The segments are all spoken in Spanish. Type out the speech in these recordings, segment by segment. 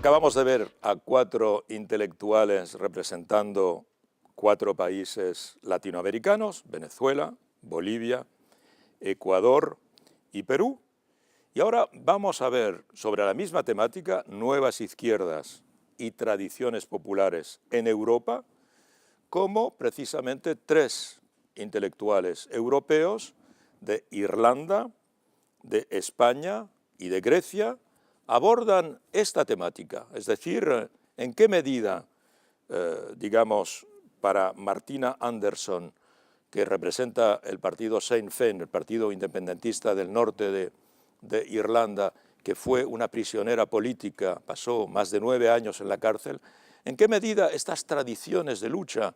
Acabamos de ver a 4 intelectuales representando 4 países latinoamericanos: Venezuela, Bolivia, Ecuador y Perú. Y ahora vamos a ver sobre la misma temática nuevas izquierdas y tradiciones populares en Europa, como precisamente 3 intelectuales europeos de Irlanda, de España y de Grecia abordan esta temática, es decir, en qué medida, digamos, para Martina Anderson, que representa el partido Sinn Féin, el partido independentista del norte de Irlanda, que fue una prisionera política, pasó más de 9 años en la cárcel, en qué medida estas tradiciones de lucha,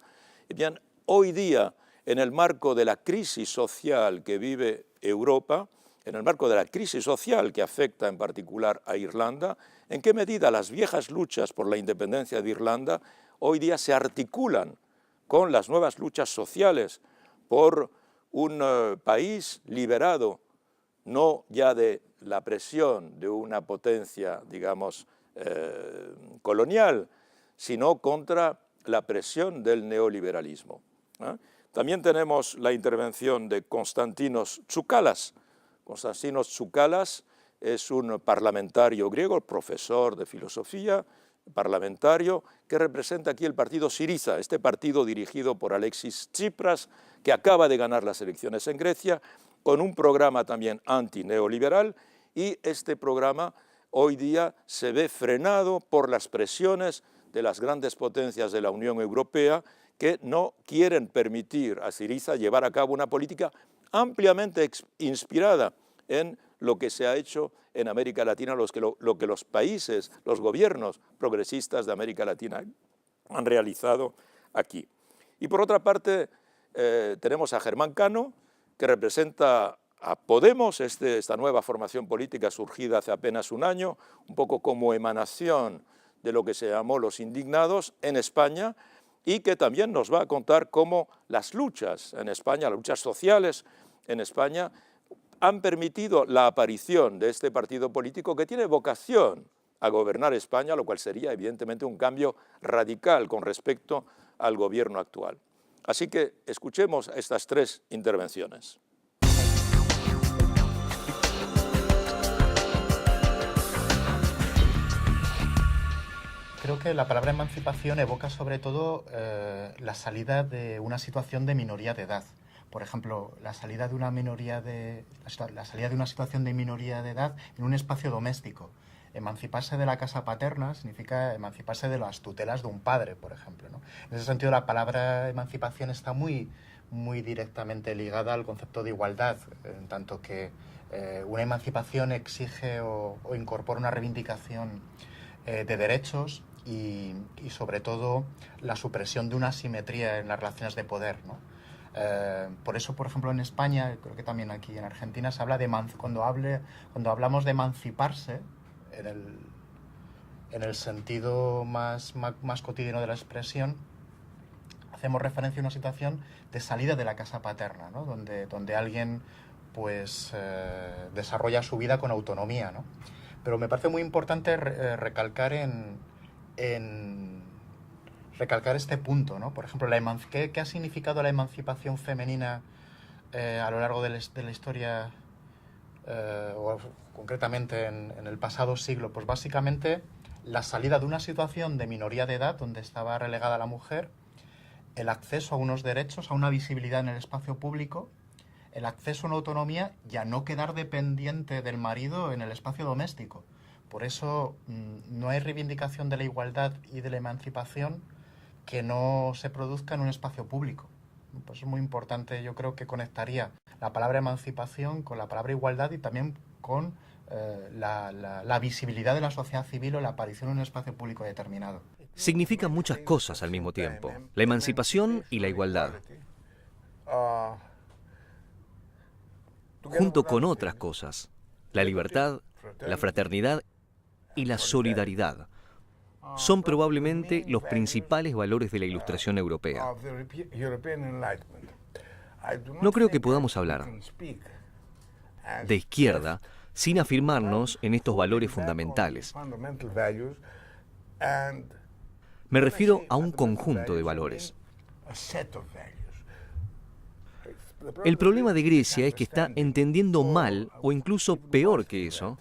bien, hoy día, en el marco de la crisis social que vive Europa, en el marco de la crisis social que afecta en particular a Irlanda, en qué medida las viejas luchas por la independencia de Irlanda hoy día se articulan con las nuevas luchas sociales por un país liberado, no ya de la presión de una potencia, digamos, colonial, sino contra la presión del neoliberalismo. También tenemos la intervención de Konstantinos Tsoukalas. Konstantinos Tsoukalas es un parlamentario griego, profesor de filosofía, parlamentario, que representa aquí el partido Syriza, este partido dirigido por Alexis Tsipras, que acaba de ganar las elecciones en Grecia, con un programa también antineoliberal, y este programa hoy día se ve frenado por las presiones de las grandes potencias de la Unión Europea, que no quieren permitir a Syriza llevar a cabo una política ampliamente inspirada en lo que se ha hecho en América Latina, lo que los países, los gobiernos progresistas de América Latina han realizado aquí. Y por otra parte, tenemos a Germán Cano, que representa a Podemos, esta nueva formación política surgida hace apenas un año, un poco como emanación de lo que se llamó los indignados en España, y que también nos va a contar cómo las luchas en España, las luchas sociales en España, han permitido la aparición de este partido político que tiene vocación a gobernar España, lo cual sería evidentemente un cambio radical con respecto al gobierno actual. Así que escuchemos estas 3 intervenciones. Creo que la palabra emancipación evoca sobre todo la salida de una situación de minoría de edad. Por ejemplo, la salida de una situación de minoría de edad en un espacio doméstico. Emanciparse de la casa paterna significa emanciparse de las tutelas de un padre, por ejemplo, ¿no? En ese sentido, la palabra emancipación está muy directamente ligada al concepto de igualdad, en tanto que una emancipación exige o incorpora una reivindicación de derechos y sobre todo la supresión de una asimetría en las relaciones de poder, ¿no? Por eso, por ejemplo, en España, creo que también aquí en Argentina, se habla de cuando hablamos de emanciparse, en el sentido más cotidiano de la expresión, hacemos referencia a una situación de salida de la casa paterna, ¿no? donde alguien pues desarrolla su vida con autonomía, ¿no? Pero me parece muy importante recalcar recalcar este punto, ¿no? Por ejemplo, ¿qué ha significado la emancipación femenina a lo largo de la historia, o concretamente en el pasado siglo? Pues básicamente la salida de una situación de minoría de edad, donde estaba relegada la mujer, el acceso a unos derechos, a una visibilidad en el espacio público, el acceso a una autonomía y a no quedar dependiente del marido en el espacio doméstico. Por eso no hay reivindicación de la igualdad y de la emancipación que no se produzca en un espacio público. Pues es muy importante, yo creo que conectaría la palabra emancipación con la palabra igualdad y también con la visibilidad de la sociedad civil o la aparición en un espacio público determinado. Significan muchas cosas al mismo tiempo, la emancipación y la igualdad, junto con otras cosas, la libertad, la fraternidad y la solidaridad. Son probablemente los principales valores de la Ilustración europea. No creo que podamos hablar de izquierda sin afirmarnos en estos valores fundamentales. Me refiero a un conjunto de valores. El problema de Grecia es que está entendiendo mal, o incluso peor que eso,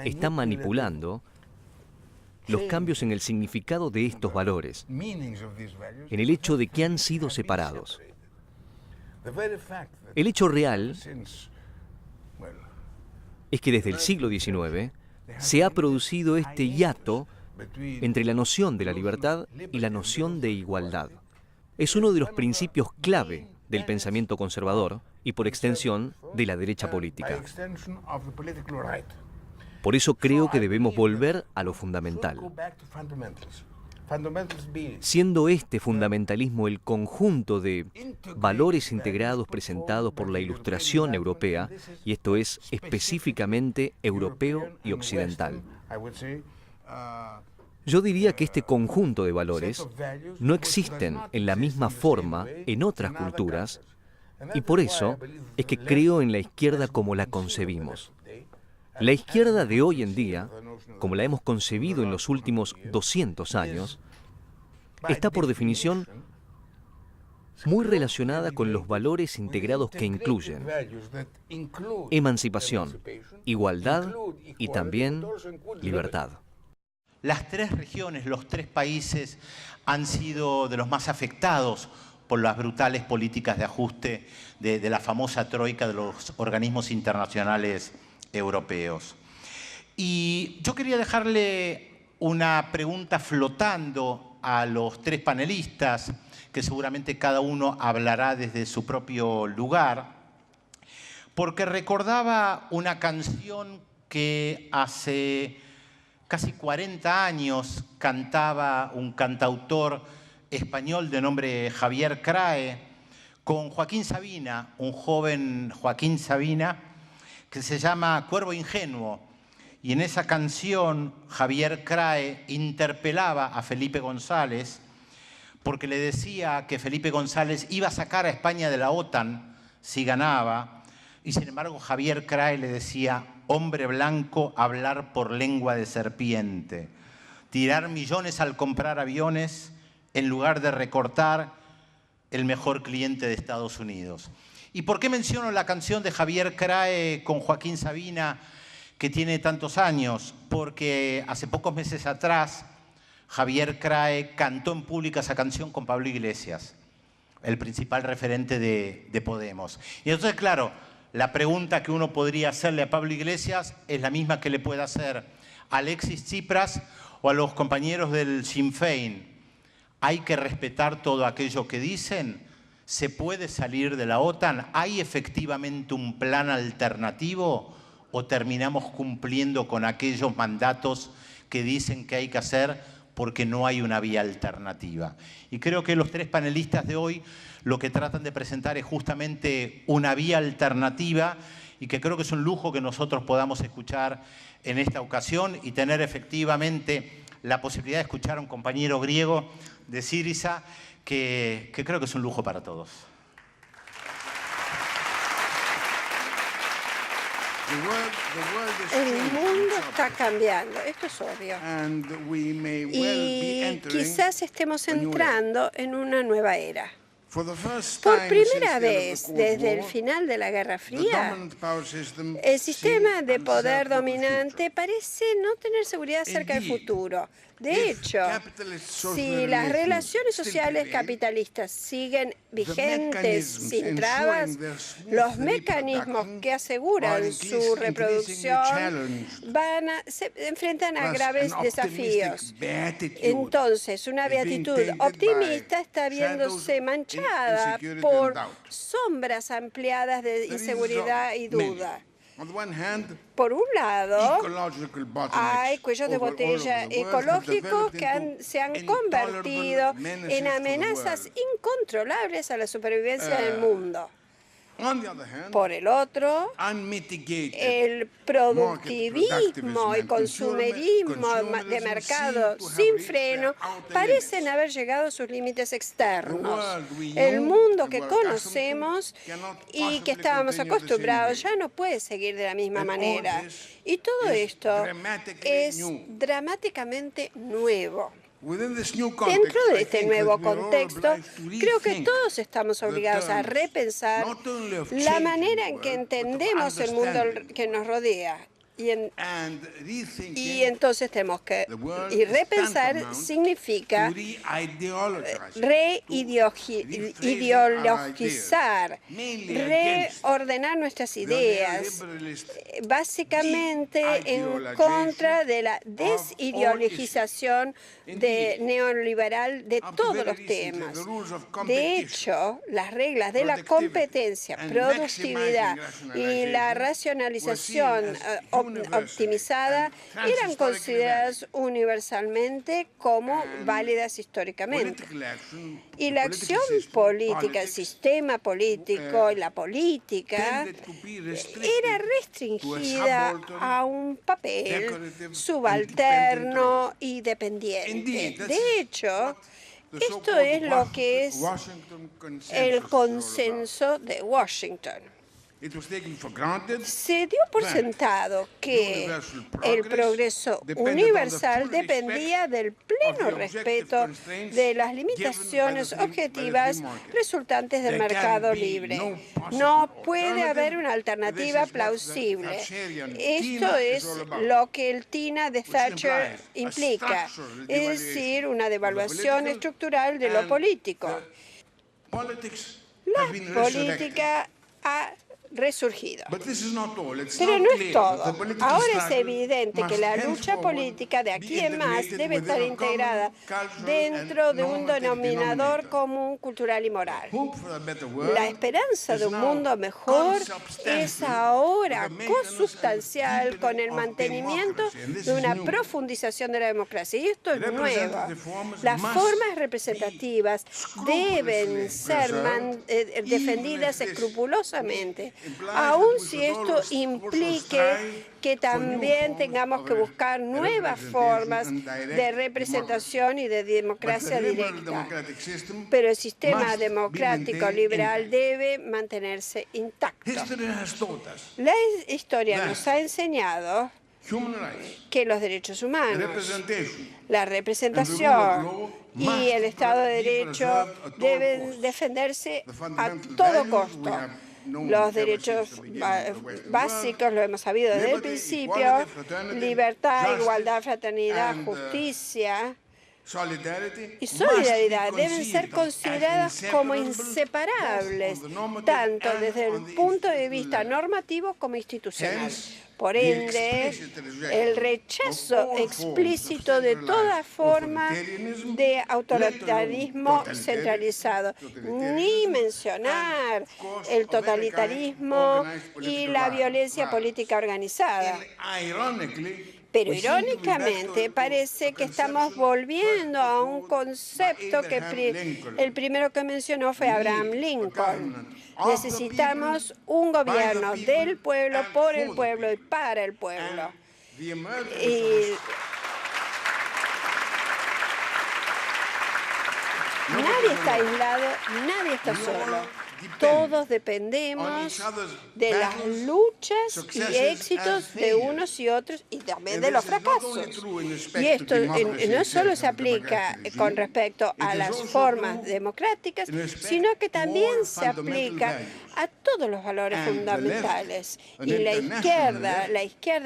está manipulando los cambios en el significado de estos valores, en el hecho de que han sido separados. El hecho real es que desde el siglo XIX se ha producido este hiato entre la noción de la libertad y la noción de igualdad. Es uno de los principios clave del pensamiento conservador y, por extensión, de la derecha política. Por eso creo que debemos volver a lo fundamental. Siendo este fundamentalismo el conjunto de valores integrados presentados por la Ilustración europea, y esto es específicamente europeo y occidental. Yo diría que este conjunto de valores no existen en la misma forma en otras culturas, y por eso es que creo en la izquierda como la concebimos. La izquierda de hoy en día, como la hemos concebido en los últimos 200 años, está por definición muy relacionada con los valores integrados que incluyen emancipación, igualdad y también libertad. Las tres regiones, los tres países han sido de los más afectados por las brutales políticas de ajuste de la famosa troika de los organismos internacionales europeos. Y yo quería dejarle una pregunta flotando a los tres panelistas, que seguramente cada uno hablará desde su propio lugar, porque recordaba una canción que hace casi 40 años cantaba un cantautor español de nombre Javier Crae con Joaquín Sabina, un joven Joaquín Sabina, que se llama Cuervo Ingenuo. Y en esa canción Javier Crae interpelaba a Felipe González porque le decía que Felipe González iba a sacar a España de la OTAN si ganaba, y sin embargo Javier Crae le decía: hombre blanco, hablar por lengua de serpiente, tirar millones al comprar aviones en lugar de recortar el mejor cliente de Estados Unidos. ¿Y por qué menciono la canción de Javier Crae con Joaquín Sabina, que tiene tantos años? Porque hace pocos meses atrás Javier Crae cantó en público esa canción con Pablo Iglesias, el principal referente de Podemos. Y entonces, claro, la pregunta que uno podría hacerle a Pablo Iglesias es la misma que le puede hacer a Alexis Tsipras o a los compañeros del Sinn Féin. ¿Hay que respetar todo aquello que dicen? ¿Se puede salir de la OTAN? ¿Hay efectivamente un plan alternativo? ¿O terminamos cumpliendo con aquellos mandatos que dicen que hay que hacer porque no hay una vía alternativa? Y creo que los tres panelistas de hoy lo que tratan de presentar es justamente una vía alternativa, y que creo que es un lujo que nosotros podamos escuchar en esta ocasión y tener efectivamente la posibilidad de escuchar a un compañero griego de Syriza, que creo que es un lujo para todos. El mundo está cambiando, esto es obvio. Y quizás estemos entrando en una nueva era. Por primera vez desde el final de la Guerra Fría, el sistema de poder dominante parece no tener seguridad acerca del futuro. De hecho, si las relaciones sociales capitalistas siguen vigentes sin trabas, los mecanismos que aseguran su reproducción se enfrentan a graves desafíos. Entonces, una beatitud optimista está viéndose manchada por sombras ampliadas de inseguridad y duda. Por un lado, hay cuellos de botella ecológicos que se han convertido en amenazas incontrolables a la supervivencia del mundo. Por el otro, el productivismo y consumerismo de mercado sin freno parecen haber llegado a sus límites externos. El mundo que conocemos y que estábamos acostumbrados ya no puede seguir de la misma manera. Y todo esto es dramáticamente nuevo. Dentro de este nuevo contexto, creo que todos estamos obligados a repensar la manera en que entendemos el mundo que nos rodea. Y entonces tenemos que... Y repensar significa reideologizar, reordenar nuestras ideas, básicamente en contra de la desideologización neoliberal de todos los temas. De hecho, las reglas de la competencia, productividad y la racionalización optimizada eran consideradas universalmente como válidas históricamente. Y la acción política, el sistema político y la política era restringida a un papel subalterno y dependiente. De hecho, esto es lo que es el consenso de Washington. Se dio por sentado que el progreso universal dependía del pleno respeto de las limitaciones objetivas resultantes del mercado libre. No puede haber una alternativa plausible. Esto es lo que el TINA de Thatcher implica, es decir, una devaluación estructural de lo político. La política ha resurgido. Pero no es todo. Ahora es evidente que la lucha política de aquí en más debe estar integrada dentro de un denominador común cultural y moral. La esperanza de un mundo mejor es ahora consubstancial con el mantenimiento de una profundización de la democracia. Y esto es nuevo. Las formas representativas deben ser defendidas escrupulosamente, aun si esto implique que también tengamos que buscar nuevas formas de representación y de democracia directa. Pero el sistema democrático liberal debe mantenerse intacto. La historia nos ha enseñado que los derechos humanos, la representación y el Estado de Derecho deben defenderse a todo costo. Los derechos básicos, lo hemos sabido desde el principio: libertad, igualdad, fraternidad, justicia y solidaridad deben ser consideradas como inseparables, tanto desde el punto de vista normativo como institucional. Por ende, el rechazo explícito de toda forma de autoritarismo centralizado, ni mencionar el totalitarismo y la violencia política organizada. Pero irónicamente parece que estamos volviendo a un concepto que el primero que mencionó fue Abraham Lincoln. Necesitamos un gobierno del pueblo, por el pueblo y para el pueblo. Nadie está aislado, nadie está solo. Todos dependemos de las luchas y éxitos de unos y otros y también de los fracasos. Y esto no solo se aplica con respecto a las formas democráticas, sino que también se aplica a todos los valores fundamentales. Y la izquierda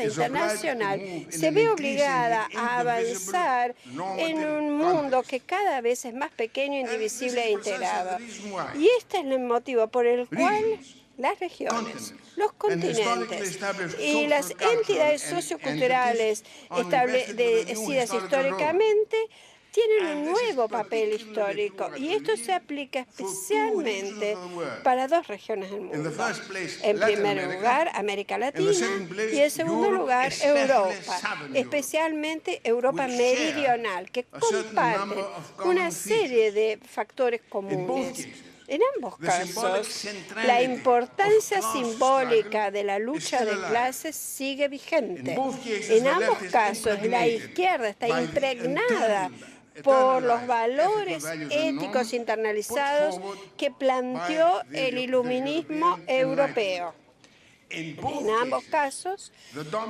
internacional, se ve obligada a avanzar en un mundo que cada vez es más pequeño, indivisible e integrado. Y este es el motivo por el cual las regiones, los continentes y las entidades socioculturales establecidas históricamente tienen un nuevo papel histórico, y esto se aplica especialmente para dos regiones del mundo. En primer lugar, América Latina, y en segundo lugar, Europa, especialmente Europa meridional, que comparten una serie de factores comunes. En ambos casos, la importancia simbólica de la lucha de clases sigue vigente. En ambos casos, la izquierda está impregnada por los valores éticos internalizados que planteó el iluminismo europeo. En ambos casos,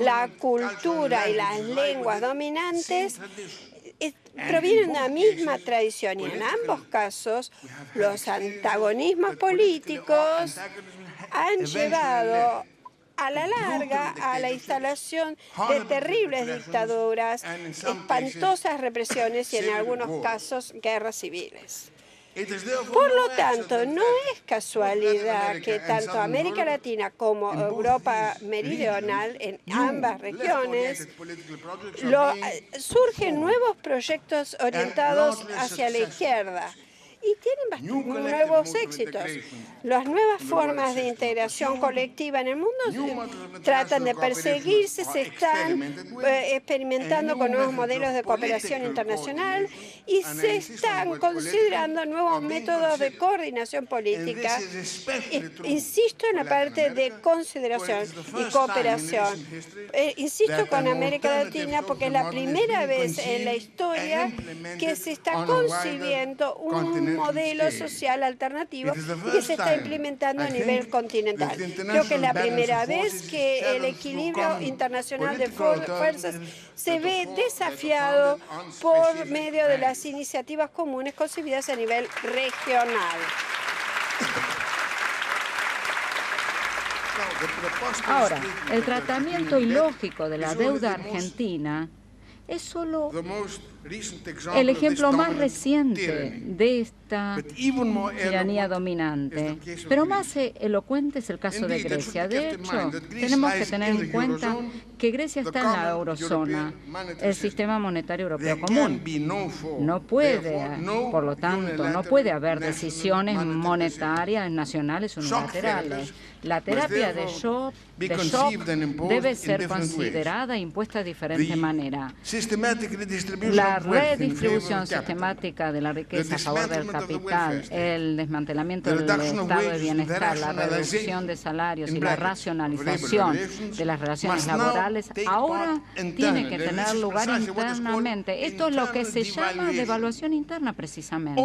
la cultura y las lenguas dominantes provienen de la misma tradición y en ambos casos los antagonismos políticos han llevado a la larga a la instalación de terribles dictaduras, espantosas represiones y en algunos casos guerras civiles. Por lo tanto, no es casualidad que tanto América Latina como Europa Meridional, en ambas regiones, surgen nuevos proyectos orientados hacia la izquierda y tienen nuevos éxitos. Las nuevas formas de integración colectiva en el mundo tratan de perseguirse, se están experimentando con nuevos modelos de cooperación internacional y se están considerando nuevos métodos de coordinación política. Insisto en la parte de consideración y cooperación. Insisto con América Latina porque es la primera vez en la historia que se está concibiendo un modelo social alternativo y que se está implementando a nivel continental. Creo que es la primera vez que el equilibrio internacional de fuerzas se ve desafiado por medio de las iniciativas comunes concebidas a nivel regional. Ahora, el tratamiento ilógico de la deuda argentina es solo el ejemplo más reciente de esta tiranía dominante. Pero más elocuente es el caso de Grecia. De hecho, tenemos que tener en cuenta que Grecia está en la eurozona, el sistema monetario europeo común. No puede, por lo tanto, no puede haber decisiones monetarias nacionales unilaterales. La terapia de shock debe ser considerada e impuesta de diferente manera. La redistribución sistemática de la riqueza a favor del capital, el desmantelamiento del estado de bienestar, la reducción de salarios y la racionalización de las relaciones laborales ahora tiene que tener lugar internamente. Esto es lo que se llama devaluación interna precisamente.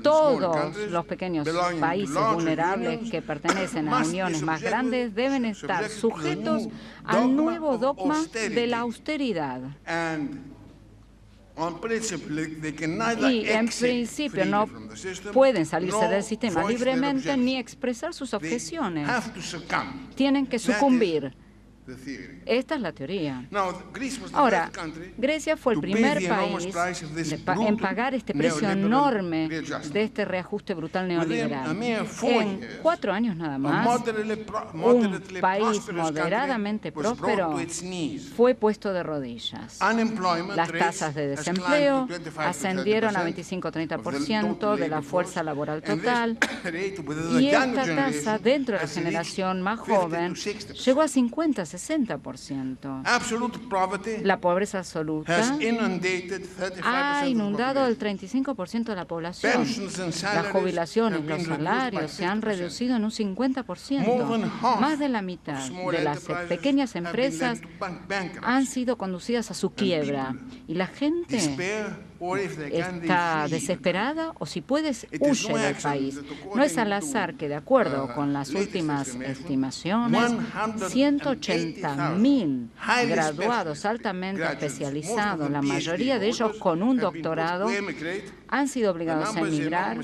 Todos los pequeños países vulnerables que pertenecen a uniones más grandes deben estar sujetos al nuevo dogma de la austeridad. Y en principio no pueden salirse del sistema libremente ni expresar sus objeciones. Tienen que sucumbir. Esta es la teoría. Ahora, Grecia fue el primer país en pagar este precio enorme de este reajuste brutal neoliberal. En 4 años nada más, un país moderadamente próspero fue puesto de rodillas. Las tasas de desempleo ascendieron a 25-30% de la fuerza laboral total y esta tasa dentro de la generación más joven llegó a 50-60%. La pobreza absoluta ha inundado el 35% de la población. Las jubilaciones, los salarios se han reducido en un 50%. Más de la mitad de las pequeñas empresas han sido conducidas a su quiebra. Y la gente está desesperada o si puedes huye del país. No es al azar que de acuerdo con las últimas estimaciones, 180.000 graduados altamente especializados, la mayoría de ellos con un doctorado, han sido obligados a emigrar.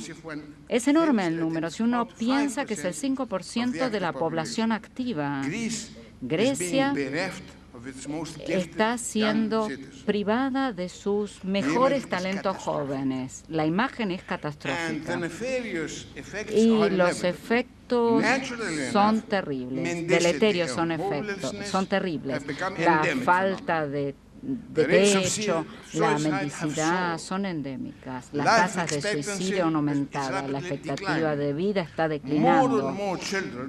Es enorme el número si uno piensa que es el 5% de la población activa. Grecia está siendo privada de sus mejores talentos jóvenes. La imagen es catastrófica. Y los efectos son terribles. Deleterios son terribles. La falta de de techo, la mendicidad son endémicas. Las tasas de suicidio han aumentado, la expectativa de vida está declinando.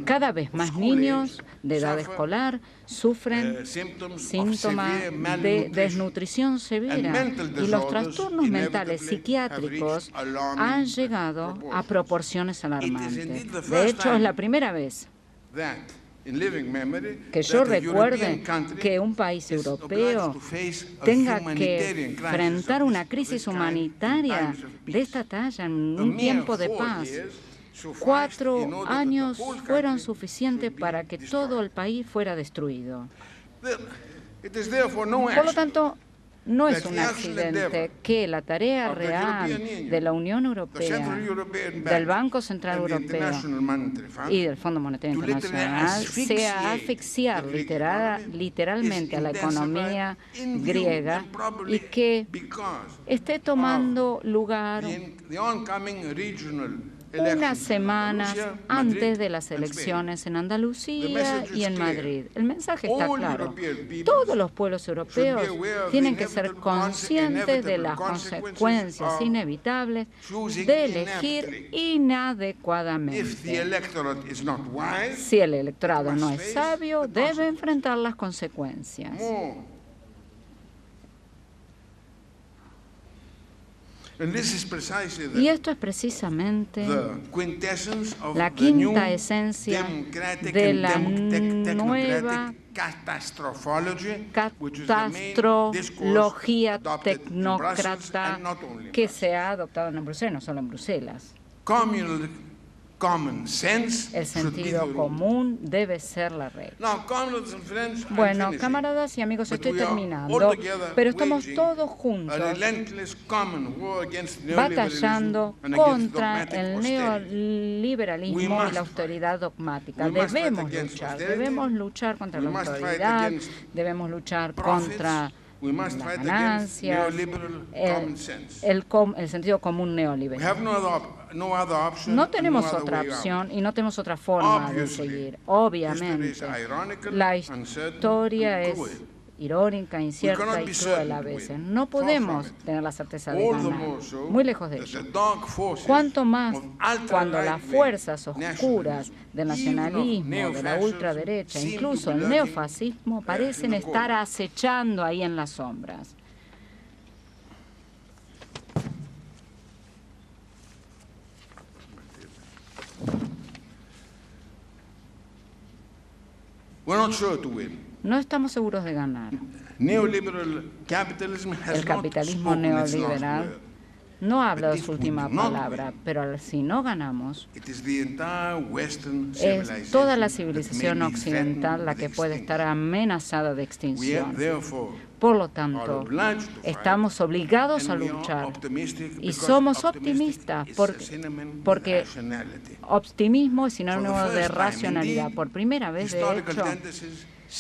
Cada vez más niños de edad escolar sufren síntomas de desnutrición severa y los trastornos mentales psiquiátricos han llegado a proporciones alarmantes. De hecho, es la primera vez que yo recuerde que un país europeo tenga que enfrentar una crisis humanitaria de esta talla en un tiempo de paz. 4 años fueron suficientes para que todo el país fuera destruido. Por lo tanto, no es un accidente que la tarea real de la Unión Europea, del Banco Central Europeo y del Fondo Monetario Internacional sea asfixiar literalmente a la economía griega y que esté tomando lugar unas semanas antes de las elecciones en Andalucía y en Madrid. El mensaje está claro. Todos los pueblos europeos tienen que ser conscientes de las consecuencias inevitables de elegir inadecuadamente. Si el electorado no es sabio, debe enfrentar las consecuencias. Y esto es precisamente la quinta esencia de la nueva catastrología tecnócrata que se ha adoptado en Bruselas, no solo en Bruselas. El sentido común debe ser la regla. Bueno, camaradas y amigos, estoy terminando, pero estamos todos juntos batallando contra el neoliberalismo y la austeridad dogmática. Debemos luchar contra la austeridad, debemos luchar contra las ganancias, el sentido común neoliberal. No tenemos otra opción y no tenemos otra forma de seguir. Obviamente, la historia es irónica, incierta y cruel a veces. No podemos tener la certeza de ganar. Muy lejos de ello. Cuanto más cuando las fuerzas oscuras del nacionalismo, de la ultraderecha, incluso el neofascismo, parecen estar acechando ahí en las sombras. No estamos seguros de ganar. El capitalismo neoliberal no habla de su última palabra, pero si no ganamos, es toda la civilización occidental la que puede estar amenazada de extinción. Por lo tanto, estamos obligados a luchar y somos optimistas porque optimismo es sinónimo de racionalidad. Por primera vez, de hecho,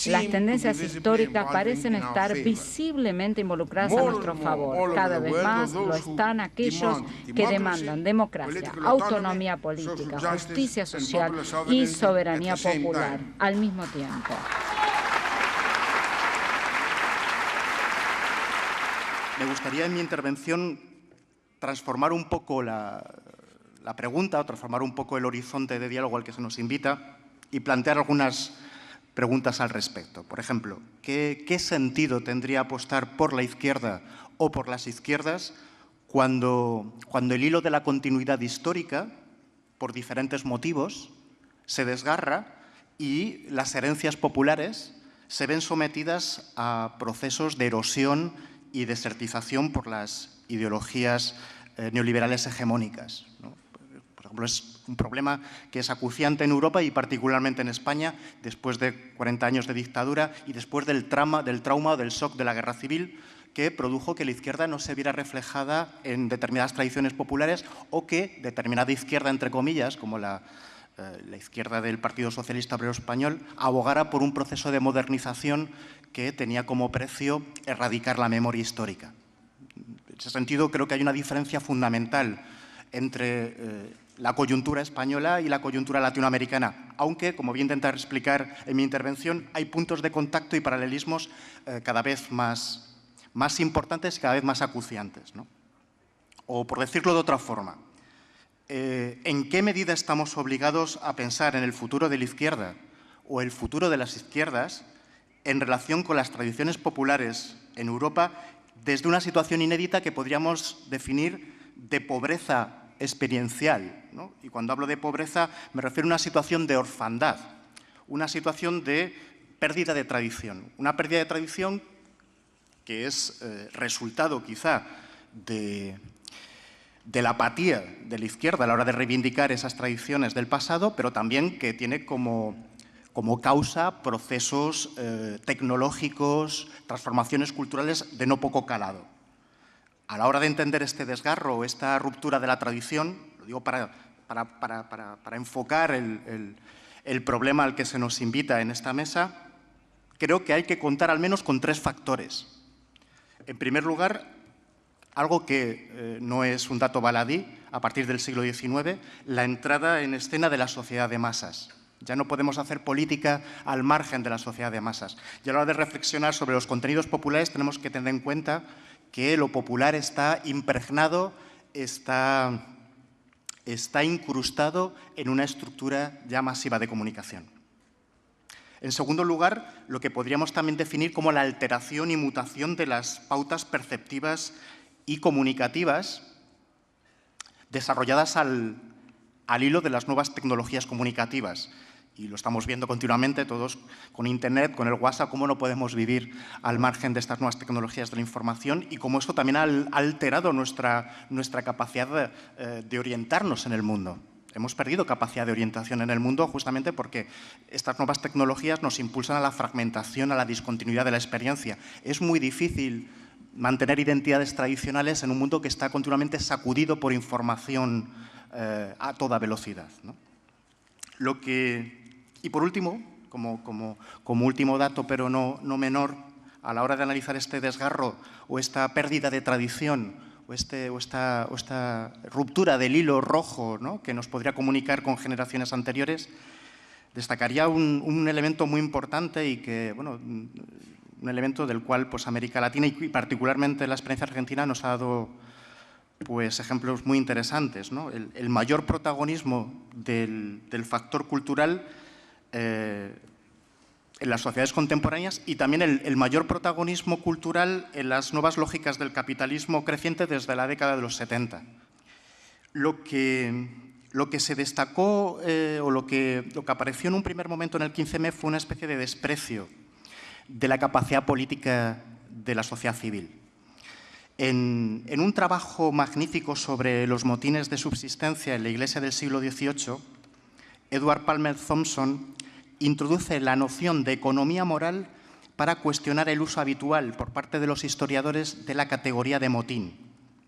las tendencias históricas parecen estar visiblemente involucradas a nuestro favor. Cada vez más lo están aquellos que demandan democracia, autonomía política, justicia social y soberanía popular al mismo tiempo. Me gustaría en mi intervención transformar un poco la pregunta, o transformar un poco el horizonte de diálogo al que se nos invita y plantear algunas preguntas al respecto. Por ejemplo, ¿qué sentido tendría apostar por la izquierda o por las izquierdas cuando el hilo de la continuidad histórica, por diferentes motivos, se desgarra y las herencias populares se ven sometidas a procesos de erosión y desertización por las ideologías neoliberales hegemónicas, ¿no? Por ejemplo, es un problema que es acuciante en Europa y particularmente en España después de 40 años de dictadura y después del trauma o del shock de la guerra civil que produjo que la izquierda no se viera reflejada en determinadas tradiciones populares o que determinada izquierda, entre comillas, como la izquierda del Partido Socialista Obrero Español, abogara por un proceso de modernización que tenía como precio erradicar la memoria histórica. En ese sentido, creo que hay una diferencia fundamental entre la coyuntura española y la coyuntura latinoamericana, aunque, como voy a intentar explicar en mi intervención, hay puntos de contacto y paralelismos cada vez más más importantes y cada vez más acuciantes, ¿no? O, por decirlo de otra forma, ¿en qué medida estamos obligados a pensar en el futuro de la izquierda o el futuro de las izquierdas en relación con las tradiciones populares en Europa desde una situación inédita que podríamos definir de pobreza experiencial, ¿no? Y cuando hablo de pobreza me refiero a una situación de orfandad, una situación de pérdida de tradición. Una pérdida de tradición que es resultado quizá de la apatía de la izquierda a la hora de reivindicar esas tradiciones del pasado, pero también que tiene como causa procesos tecnológicos, transformaciones culturales de no poco calado. A la hora de entender este desgarro o esta ruptura de la tradición, lo digo para enfocar el problema al que se nos invita en esta mesa, creo que hay que contar al menos con 3 factores. En primer lugar, algo que no es un dato baladí, a partir del siglo XIX, la entrada en escena de la sociedad de masas. Ya no podemos hacer política al margen de la sociedad de masas. Y a la hora de reflexionar sobre los contenidos populares tenemos que tener en cuenta que lo popular está impregnado, está incrustado en una estructura ya masiva de comunicación. En segundo lugar, lo que podríamos también definir como la alteración y mutación de las pautas perceptivas y comunicativas desarrolladas al hilo de las nuevas tecnologías comunicativas. Y lo estamos viendo continuamente todos con Internet, con el WhatsApp, cómo no podemos vivir al margen de estas nuevas tecnologías de la información y cómo esto también ha alterado nuestra capacidad de orientarnos en el mundo. Hemos perdido capacidad de orientación en el mundo justamente porque estas nuevas tecnologías nos impulsan a la fragmentación, a la discontinuidad de la experiencia. Es muy difícil mantener identidades tradicionales en un mundo que está continuamente sacudido por información a toda velocidad, ¿no? Y por último, como último dato, pero no menor, a la hora de analizar este desgarro o esta pérdida de tradición o esta ruptura del hilo rojo, ¿no?, que nos podría comunicar con generaciones anteriores, destacaría un elemento muy importante y que, bueno, un elemento del cual pues, América Latina y particularmente la experiencia argentina nos ha dado pues, ejemplos muy interesantes, ¿no? El mayor protagonismo del factor cultural en las sociedades contemporáneas y también el mayor protagonismo cultural en las nuevas lógicas del capitalismo creciente desde la década de los 70. Lo que se destacó o lo que apareció en un primer momento en el 15M fue una especie de desprecio de la capacidad política de la sociedad civil. En un trabajo magnífico sobre los motines de subsistencia en la Iglesia del siglo XVIII, Edward Palmer Thompson introduce la noción de economía moral para cuestionar el uso habitual por parte de los historiadores de la categoría de motín,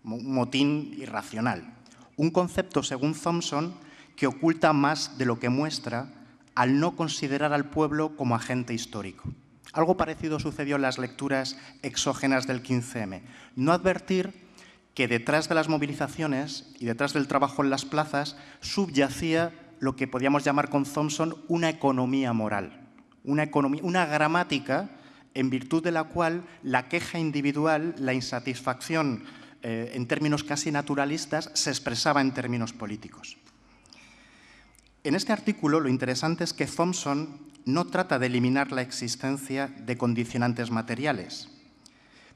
un motín irracional. Un concepto, según Thompson, que oculta más de lo que muestra al no considerar al pueblo como agente histórico. Algo parecido sucedió en las lecturas exógenas del 15M. No advertir que detrás de las movilizaciones y detrás del trabajo en las plazas subyacía lo que podíamos llamar con Thompson una economía moral, una gramática en virtud de la cual la queja individual, la insatisfacción en términos casi naturalistas, se expresaba en términos políticos. En este artículo lo interesante es que Thompson no trata de eliminar la existencia de condicionantes materiales,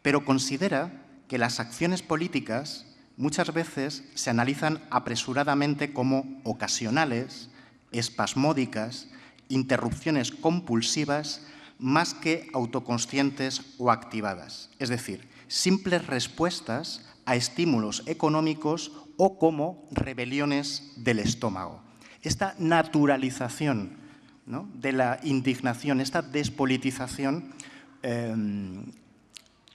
pero considera que las acciones políticas muchas veces se analizan apresuradamente como ocasionales, espasmódicas, interrupciones compulsivas, más que autoconscientes o activadas. Es decir, simples respuestas a estímulos económicos o como rebeliones del estómago. Esta naturalización, ¿no?, de la indignación, esta despolitización,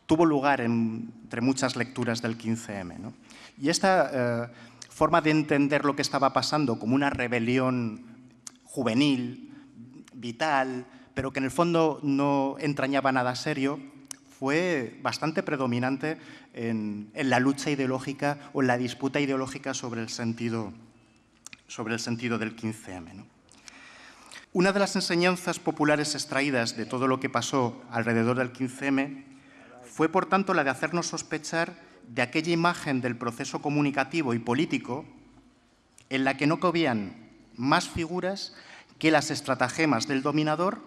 tuvo lugar entre muchas lecturas del 15M, ¿no? Y esta forma de entender lo que estaba pasando como una rebelión juvenil, vital, pero que en el fondo no entrañaba nada serio, fue bastante predominante en la lucha ideológica o en la disputa ideológica sobre el sentido del 15M, ¿no? Una de las enseñanzas populares extraídas de todo lo que pasó alrededor del 15M fue, por tanto, la de hacernos sospechar de aquella imagen del proceso comunicativo y político en la que no cabían más figuras que las estratagemas del dominador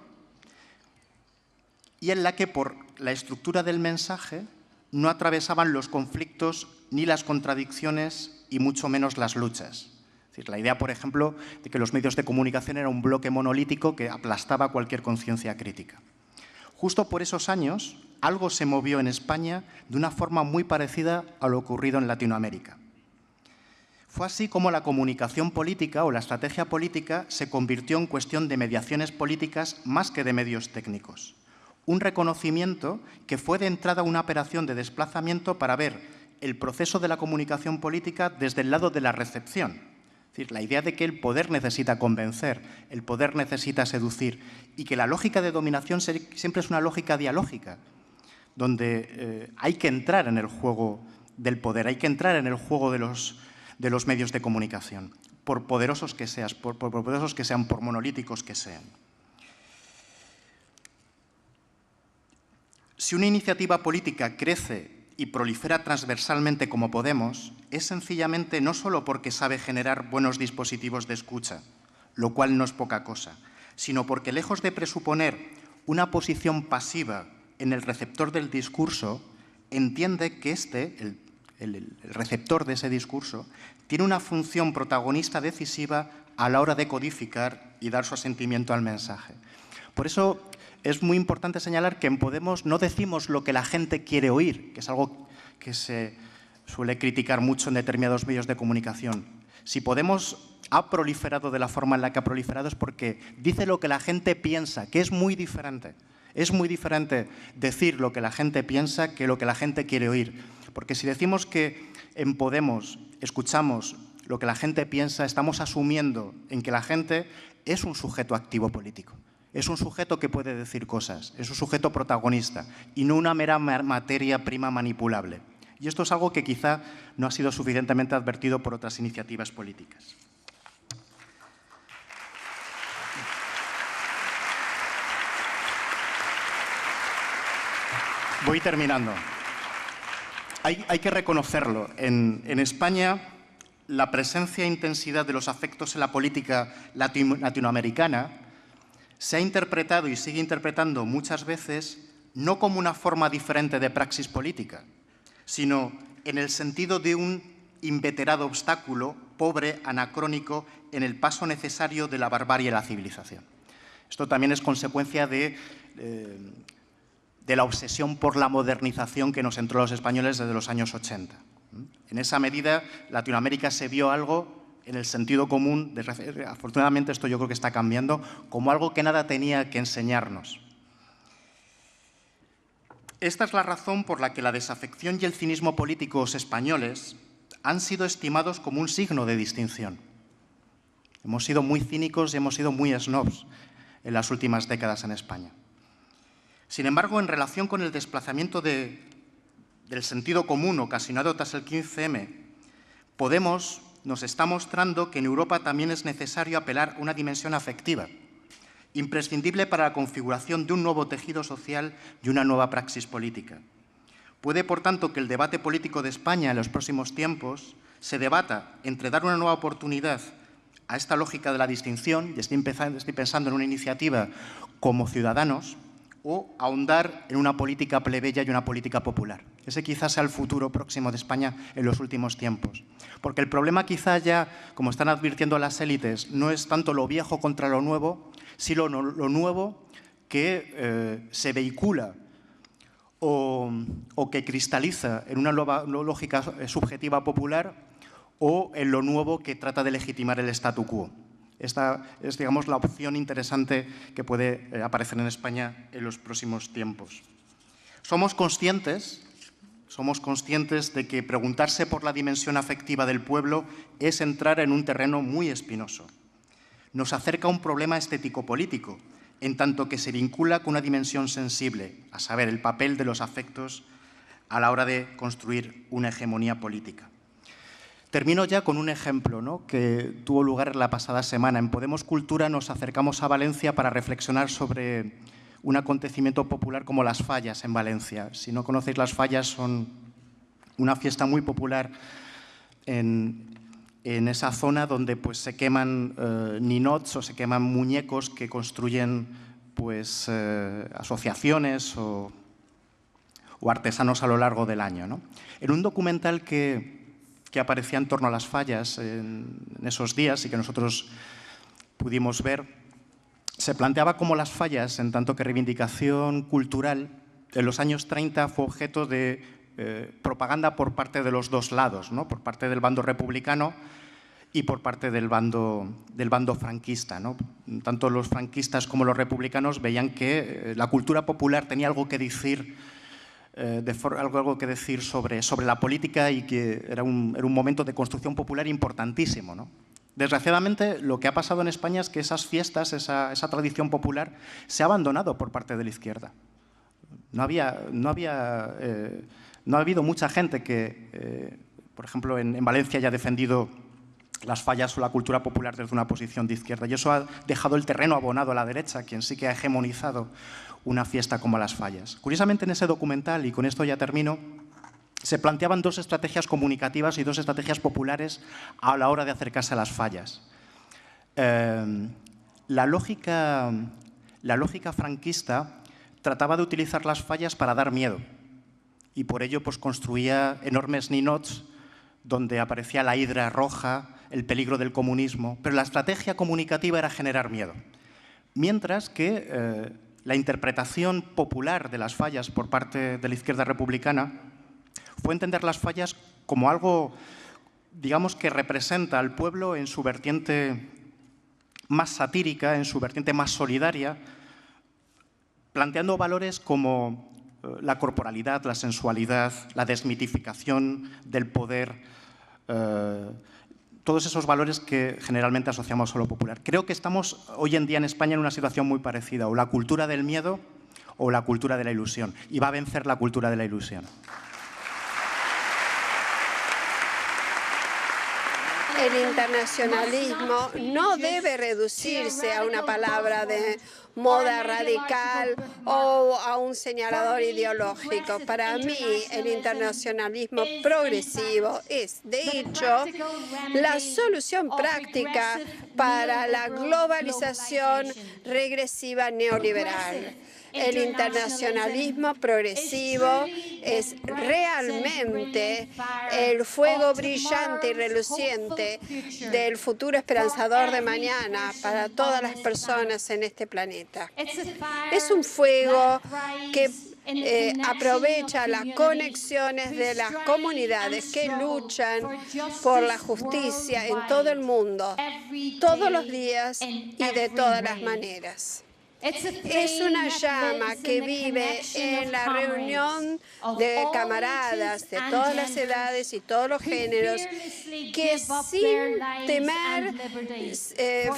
y en la que, por la estructura del mensaje, no atravesaban los conflictos ni las contradicciones y mucho menos las luchas. Es decir, la idea, por ejemplo, de que los medios de comunicación eran un bloque monolítico que aplastaba cualquier conciencia crítica. Justo por esos años, algo se movió en España de una forma muy parecida a lo ocurrido en Latinoamérica. Fue así como la comunicación política o la estrategia política se convirtió en cuestión de mediaciones políticas más que de medios técnicos. Un reconocimiento que fue de entrada una operación de desplazamiento para ver el proceso de la comunicación política desde el lado de la recepción. Es decir, la idea de que el poder necesita convencer, el poder necesita seducir y que la lógica de dominación siempre es una lógica dialógica, donde hay que entrar en el juego del poder, hay que entrar en el juego de los medios de comunicación, por poderosos que sean, por monolíticos que sean. Si una iniciativa política crece y prolifera transversalmente como Podemos, es sencillamente no solo porque sabe generar buenos dispositivos de escucha, lo cual no es poca cosa, sino porque, lejos de presuponer una posición pasiva en el receptor del discurso, entiende que el receptor de ese discurso, tiene una función protagonista decisiva a la hora de codificar y dar su asentimiento al mensaje. Por eso es muy importante señalar que en Podemos no decimos lo que la gente quiere oír, que es algo que se suele criticar mucho en determinados medios de comunicación. Si Podemos ha proliferado de la forma en la que ha proliferado es porque dice lo que la gente piensa, que es muy diferente. Es muy diferente decir lo que la gente piensa que lo que la gente quiere oír. Porque si decimos que en Podemos escuchamos lo que la gente piensa, estamos asumiendo en que la gente es un sujeto activo político. Es un sujeto que puede decir cosas, es un sujeto protagonista y no una mera materia prima manipulable. Y esto es algo que quizá no ha sido suficientemente advertido por otras iniciativas políticas. Voy terminando. Hay que reconocerlo. En España, la presencia e intensidad de los afectos en la política latinoamericana se ha interpretado y sigue interpretando muchas veces no como una forma diferente de praxis política, sino en el sentido de un inveterado obstáculo, pobre, anacrónico, en el paso necesario de la barbarie a la civilización. Esto también es consecuencia de la obsesión por la modernización que nos entró a los españoles desde los años 80. En esa medida, Latinoamérica se vio algo en el sentido común, afortunadamente esto yo creo que está cambiando, como algo que nada tenía que enseñarnos. Esta es la razón por la que la desafección y el cinismo políticos españoles han sido estimados como un signo de distinción. Hemos sido muy cínicos y hemos sido muy snobs en las últimas décadas en España. Sin embargo, en relación con el desplazamiento del sentido común ocasionado tras el 15M, Podemos nos está mostrando que en Europa también es necesario apelar a una dimensión afectiva, imprescindible para la configuración de un nuevo tejido social y una nueva praxis política. Puede, por tanto, que el debate político de España en los próximos tiempos se debata entre dar una nueva oportunidad a esta lógica de la distinción, y estoy pensando en una iniciativa como Ciudadanos, o ahondar en una política plebeya y una política popular. Ese quizás sea el futuro próximo de España en los últimos tiempos. Porque el problema quizá ya, como están advirtiendo las élites, no es tanto lo viejo contra lo nuevo, sino lo nuevo que se vehicula o que cristaliza en una nueva lógica subjetiva popular o en lo nuevo que trata de legitimar el statu quo. Esta es, digamos, la opción interesante que puede aparecer en España en los próximos tiempos. Somos conscientes de que preguntarse por la dimensión afectiva del pueblo es entrar en un terreno muy espinoso. Nos acerca a un problema estético-político, en tanto que se vincula con una dimensión sensible, a saber, el papel de los afectos a la hora de construir una hegemonía política. Termino ya con un ejemplo, ¿no?, que tuvo lugar la pasada semana. En Podemos Cultura nos acercamos a Valencia para reflexionar sobre un acontecimiento popular como las fallas en Valencia. Si no conocéis, las fallas son una fiesta muy popular en esa zona donde pues, se queman ninots o se queman muñecos que construyen pues, asociaciones o artesanos a lo largo del año, ¿no? En un documental que aparecía en torno a las fallas en esos días y que nosotros pudimos ver, se planteaba cómo las fallas, en tanto que reivindicación cultural, en los años 30 fue objeto de propaganda por parte de los dos lados, ¿no? Por parte del bando republicano y por parte del bando franquista, ¿no? Tanto los franquistas como los republicanos veían que la cultura popular tenía algo que decir, algo que decir sobre la política y que era un momento de construcción popular importantísimo, ¿no? Desgraciadamente, lo que ha pasado en España es que esas fiestas, esa tradición popular, se ha abandonado por parte de la izquierda. No ha habido mucha gente que, por ejemplo, en Valencia haya defendido las fallas o la cultura popular desde una posición de izquierda. Y eso ha dejado el terreno abonado a la derecha, quien sí que ha hegemonizado una fiesta como las fallas. Curiosamente, en ese documental, y con esto ya termino, se planteaban dos estrategias comunicativas y dos estrategias populares a la hora de acercarse a las fallas. La lógica franquista trataba de utilizar las fallas para dar miedo y por ello pues, construía enormes ninots donde aparecía la hidra roja, el peligro del comunismo, pero la estrategia comunicativa era generar miedo. Mientras que la interpretación popular de las fallas por parte de la izquierda republicana fue entender las fallas como algo, digamos, que representa al pueblo en su vertiente más satírica, en su vertiente más solidaria, planteando valores como la corporalidad, la sensualidad, la desmitificación del poder, todos esos valores que generalmente asociamos a lo popular. Creo que estamos hoy en día en España en una situación muy parecida, o la cultura del miedo o la cultura de la ilusión, y va a vencer la cultura de la ilusión. El internacionalismo no debe reducirse a una palabra de moda radical o a un señalador ideológico. Para mí, el internacionalismo progresivo es, de hecho, la solución práctica para la globalización regresiva neoliberal. El internacionalismo progresivo es realmente el fuego brillante y reluciente del futuro esperanzador de mañana para todas las personas en este planeta. Es un fuego que aprovecha las conexiones de las comunidades que luchan por la justicia en todo el mundo, todos los días y de todas las maneras. Es una llama que vive en la reunión de camaradas de todas las edades y todos los géneros que sin temer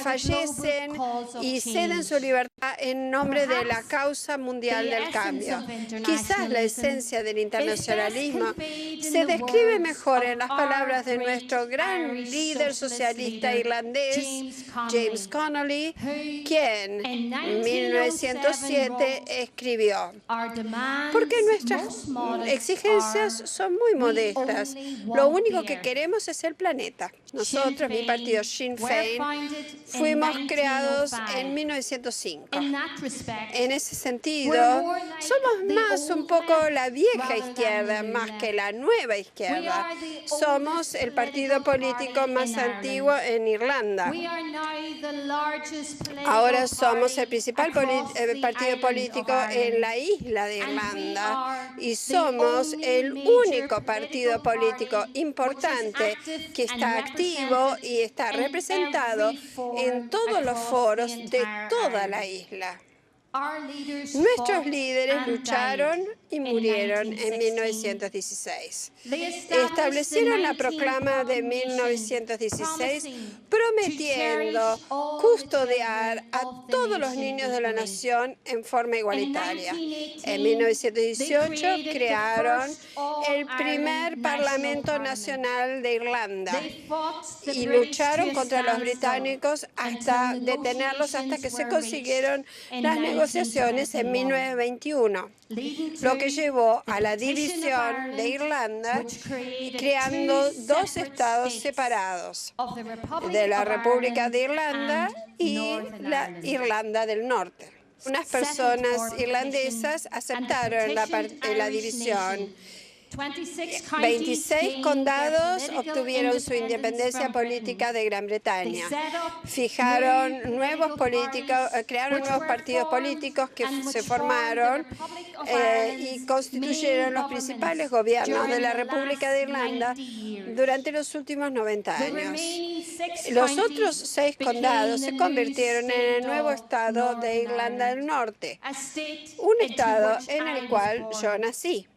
fallecen y ceden su libertad en nombre de la causa mundial del cambio. Quizás la esencia del internacionalismo se describe mejor en las palabras de nuestro gran líder socialista irlandés, James Connolly, quien en 1907 escribió: porque nuestras exigencias son muy modestas. Lo único que queremos es el planeta. Nosotros, mi partido Sinn Féin, fuimos creados en 1905. En ese sentido, somos más un poco la vieja izquierda, más que la nueva izquierda. Somos el partido político más antiguo en Irlanda. Ahora somos el principal partido político en la isla de Irlanda y somos el único partido político importante que está activo y está representado en todos los foros de toda la isla. Nuestros líderes lucharon y murieron en 1916. Establecieron la proclama de 1916 prometiendo custodiar a todos los niños de la nación en forma igualitaria. En 1918 crearon el primer Parlamento Nacional de Irlanda y lucharon contra los británicos hasta detenerlos hasta que se consiguieron las negociaciones en 1921, lo que llevó a la división de Irlanda, creando dos estados separados, de la República de Irlanda y la Irlanda del Norte. Unas personas irlandesas aceptaron la división. 26 condados obtuvieron su independencia política de Gran Bretaña. Crearon nuevos partidos políticos que se formaron y constituyeron los principales gobiernos de la República de Irlanda durante los últimos 90 años. Los otros 6 condados se convirtieron en el nuevo estado de Irlanda del Norte, un estado en el cual yo nací.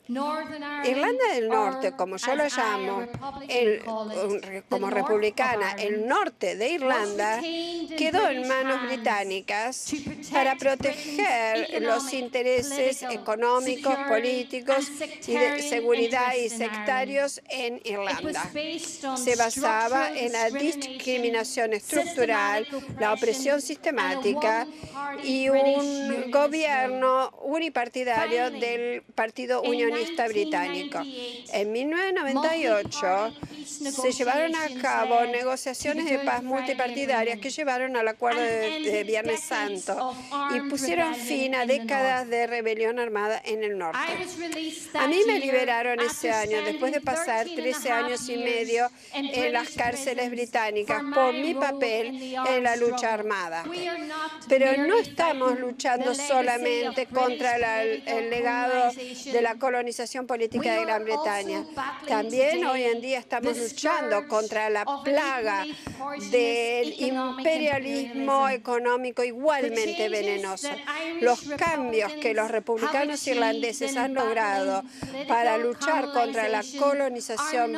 Irlanda del Norte, como yo la llamo, como republicana, el norte de Irlanda quedó en manos británicas para proteger los intereses económicos, políticos y de seguridad y sectarios en Irlanda. Se basaba en la discriminación estructural, la opresión sistemática y un gobierno unipartidario del Partido Unionista Británico. En 1998 se llevaron a cabo negociaciones de paz multipartidarias que llevaron al acuerdo de Viernes Santo y pusieron fin a décadas de rebelión armada en el norte. A mí me liberaron ese año después de pasar 13 años y medio en las cárceles británicas por mi papel en la lucha armada. Pero no estamos luchando solamente contra el legado de la colonización política de Gran Bretaña. También hoy en día estamos luchando contra la plaga del imperialismo económico igualmente venenoso. Los cambios que los republicanos irlandeses han logrado para luchar contra la colonización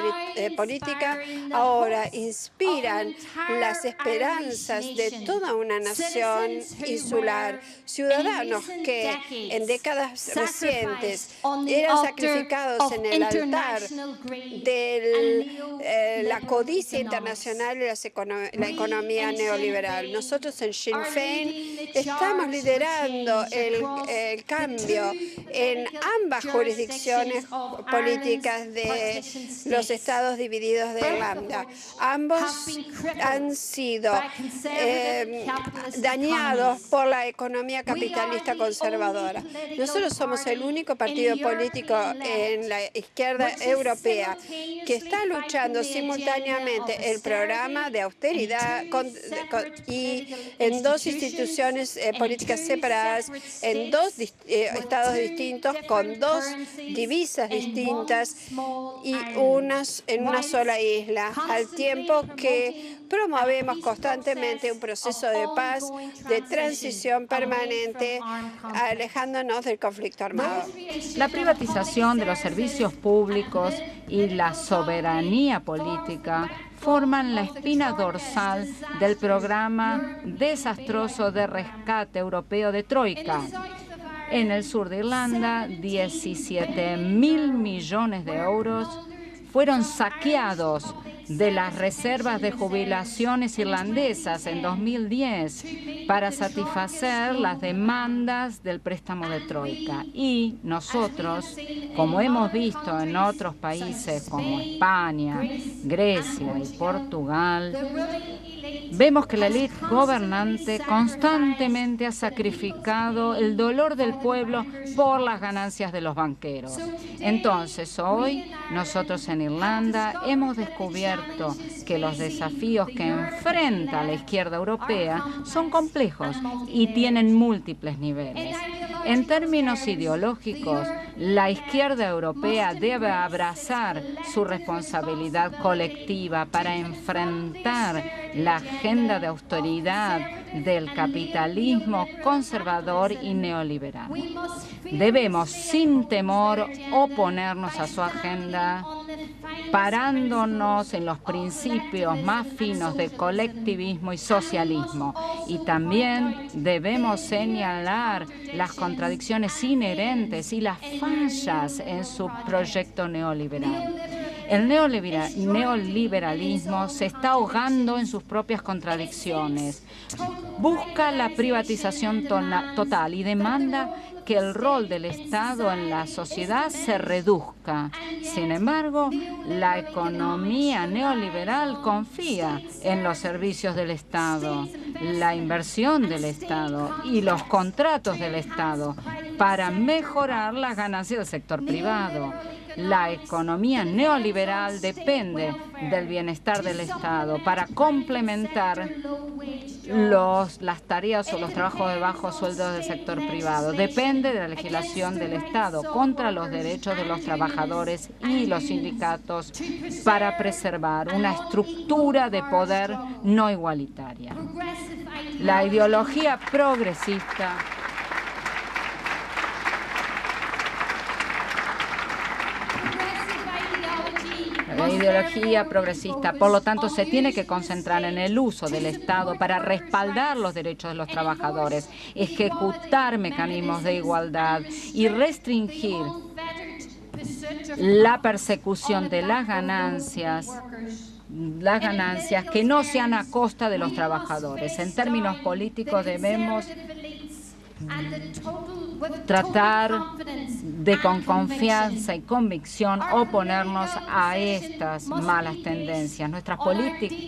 política ahora inspiran las esperanzas de toda una nación insular. Ciudadanos que en décadas recientes eran sacrificados en el altar de la codicia internacional y la economía neoliberal. Nosotros en Sinn Féin estamos liderando el cambio en ambas jurisdicciones políticas de los estados divididos de Irlanda. Ambos han sido dañados por la economía capitalista conservadora. Nosotros somos el único partido político en la izquierda europea que está luchando simultáneamente el programa de austeridad y en 2 instituciones políticas separadas, en 2 estados distintos, con 2 divisas distintas y en una sola isla, al tiempo que promovemos constantemente un proceso de paz, de transición permanente, alejándonos del conflicto armado. La privatización de los servicios públicos y la soberanía política forman la espina dorsal del programa desastroso de rescate europeo de Troika. En el sur de Irlanda, 17.000 millones de euros fueron saqueados de las reservas de jubilaciones irlandesas en 2010 para satisfacer las demandas del préstamo de Troika. Y nosotros, como hemos visto en otros países como España, Grecia y Portugal, vemos que la élite gobernante constantemente ha sacrificado el dolor del pueblo por las ganancias de los banqueros. Entonces, hoy, nosotros en Irlanda hemos descubierto que los desafíos que enfrenta la izquierda europea son complejos y tienen múltiples niveles. En términos ideológicos, la izquierda europea debe abrazar su responsabilidad colectiva para enfrentar la agenda de austeridad del capitalismo conservador y neoliberal. Debemos, sin temor, oponernos a su agenda, parándonos en los principios más finos de colectivismo y socialismo. Y también debemos señalar las contradicciones inherentes y las fallas en su proyecto neoliberal. El neoliberalismo se está ahogando en sus propias contradicciones. Busca la privatización total y demanda que el rol del Estado en la sociedad se reduzca. Sin embargo, la economía neoliberal confía en los servicios del Estado, la inversión del Estado y los contratos del Estado para mejorar las ganancias del sector privado. La economía neoliberal depende del bienestar del Estado para complementar las tareas o los trabajos de bajo sueldo del sector privado. Depende de la legislación del Estado contra los derechos de los trabajadores y los sindicatos para preservar una estructura de poder no igualitaria. La ideología progresista por lo tanto, se tiene que concentrar en el uso del Estado para respaldar los derechos de los trabajadores, ejecutar mecanismos de igualdad y restringir la persecución de las ganancias que no sean a costa de los trabajadores. En términos políticos debemos tratar de con confianza y convicción oponernos a estas malas tendencias. Nuestras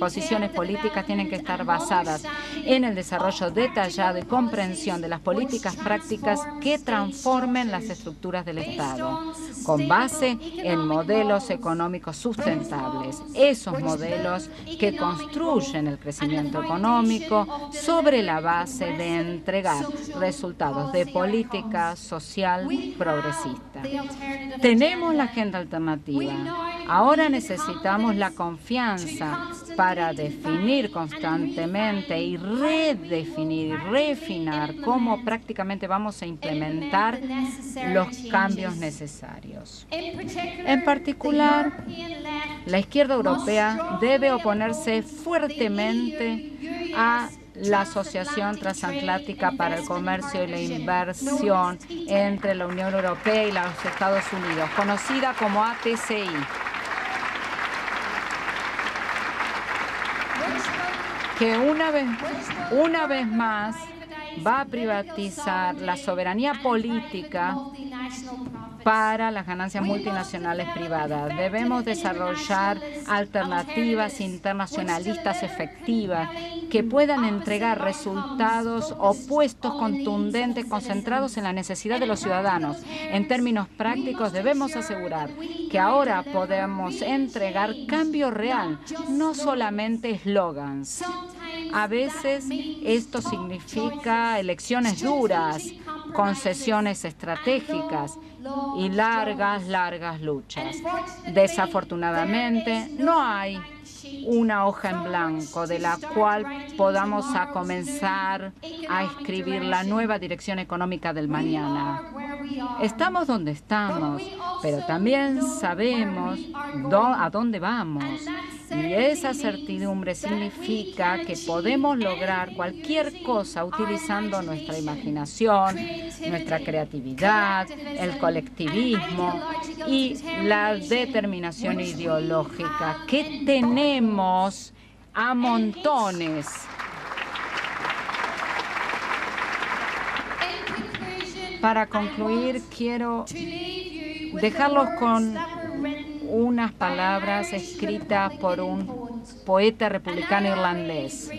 posiciones políticas tienen que estar basadas en el desarrollo detallado y comprensión de las políticas prácticas que transformen las estructuras del Estado, con base en modelos económicos sustentables. Esos modelos que construyen el crecimiento económico sobre la base de entregar resultados de política social progresista. Tenemos la agenda alternativa. Ahora necesitamos la confianza para definir constantemente y redefinir y refinar cómo prácticamente vamos a implementar los cambios necesarios. En particular, la izquierda europea debe oponerse fuertemente a la Asociación Transatlántica para el Comercio y la Inversión entre la Unión Europea y los Estados Unidos, conocida como ATCI. Que una vez más va a privatizar la soberanía política para las ganancias multinacionales privadas. Debemos desarrollar alternativas internacionalistas efectivas que puedan entregar resultados opuestos, contundentes, concentrados en la necesidad de los ciudadanos. En términos prácticos, debemos asegurar que ahora podemos entregar cambio real, no solamente eslogans. A veces esto significa elecciones duras, concesiones estratégicas y largas luchas. Desafortunadamente, no hay una hoja en blanco de la cual podamos comenzar a escribir la nueva dirección económica del mañana. Estamos donde estamos, pero también sabemos a dónde vamos. Y esa certidumbre significa que podemos lograr cualquier cosa utilizando nuestra imaginación, nuestra creatividad, el colectivismo y la determinación ideológica que tenemos a montones. Para concluir, quiero dejarlos con unas palabras escritas por un poeta republicano irlandés,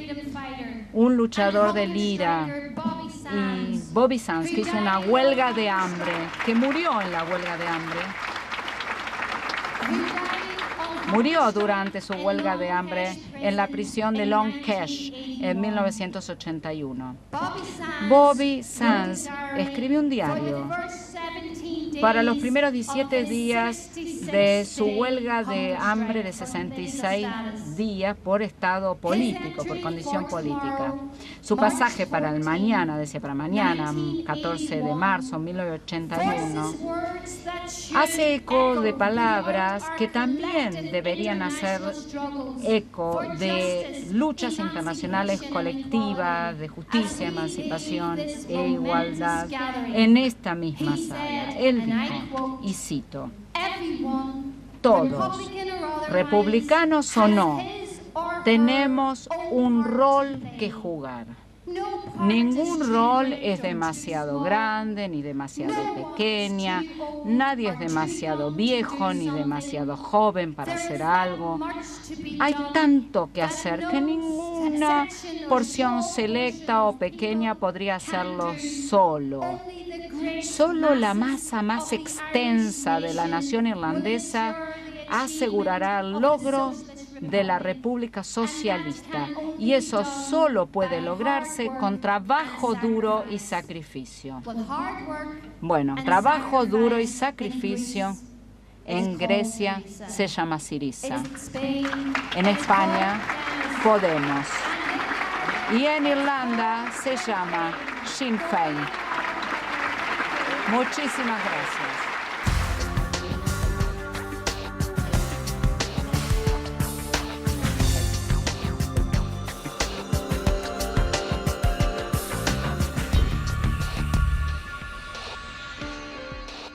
un luchador del IRA, y Bobby Sands, que hizo una huelga de hambre, que murió en la huelga de hambre. Murió durante su huelga de hambre en la prisión de Long Kesh en 1981. Bobby Sands escribió un diario para los primeros 17 días de su huelga de hambre de 66 días por estado político, por condición política. Su pasaje para el mañana, decía para mañana, 14 de marzo de 1981, hace eco de palabras que también deberían hacer eco de luchas internacionales colectivas, de justicia, emancipación e igualdad en esta misma sala. Él dijo, y cito, todos, republicanos o no, tenemos un rol que jugar. Ningún rol es demasiado grande ni demasiado pequeña, nadie es demasiado viejo ni demasiado joven para hacer algo. Hay tanto que hacer que ninguna porción selecta o pequeña podría hacerlo solo. Solo la masa más extensa de la nación irlandesa asegurará el logro de la República Socialista, y eso solo puede lograrse con trabajo duro y sacrificio. Bueno, trabajo duro y sacrificio en Grecia se llama Syriza, en España Podemos y en Irlanda se llama Sinn Féin. Muchísimas gracias.